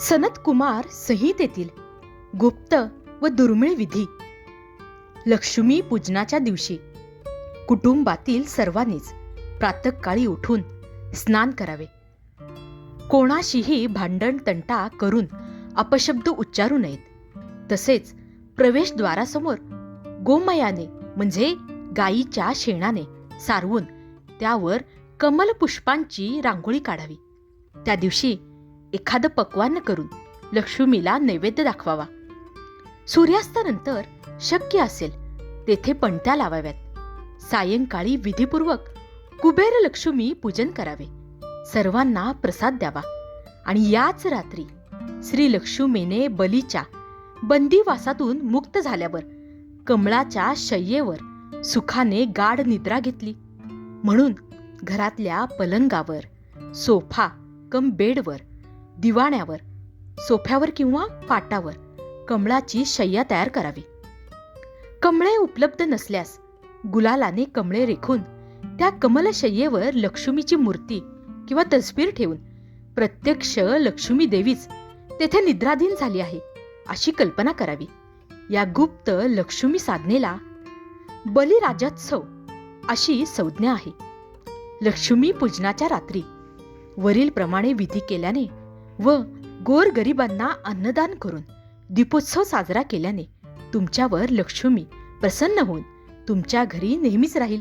सनत कुमार संहितेतील गुप्त व दुर्मिळ विधी. लक्ष्मी पूजनाच्या दिवशी कुटुंबातील सर्वांनीच प्रातःकाळी उठून स्नान करावे. कोणाशीही भांडण तंटा करून अपशब्द उच्चारू नयेत. तसेच प्रवेशद्वारासमोर गोमयाने म्हणजे गायीच्या शेणाने सारवून त्यावर कमल पुष्पांची रांगोळी काढावी. त्या दिवशी एखादं पक्वान्न करून लक्ष्मीला नैवेद्य दाखवावा. सूर्यास्तानंतर शक्य असेल तेथे पणत्या लावाव्यात. सायंकाळी विधीपूर्वक कुबेर लक्ष्मी पूजन करावे. सर्वांना प्रसाद द्यावा आणि याच रात्री श्री लक्ष्मीने बलीच्या बंदिवासातून मुक्त झाल्यावर कमळाच्या शय्येवर सुखाने गाढ निद्रा घेतली. म्हणून घरातल्या पलंगावर, सोफा कम बेडवर, दिवाण्यावर, सोफ्यावर किंवा पाटावर कमळाची शय्या तयार करावी. कमळे उपलब्ध नसल्यास गुलालाने कमळे रेखून त्या कमलशय्येवर लक्ष्मीची मूर्ती किंवा तस्वीर ठेवून प्रत्यक्ष लक्ष्मी देवीच तेथे निद्राधीन झाली आहे अशी कल्पना करावी. या गुप्त लक्ष्मी साधनेला बलिराजोत्सव अशी संज्ञा आहे. लक्ष्मी पूजनाच्या रात्री वरील प्रमाणे विधी केल्याने व गोरगरिबांना अन्नदान करून दीपोत्सव साजरा केल्याने तुमच्यावर लक्ष्मी प्रसन्न होऊन तुमच्या घरी नेहमीच राहील.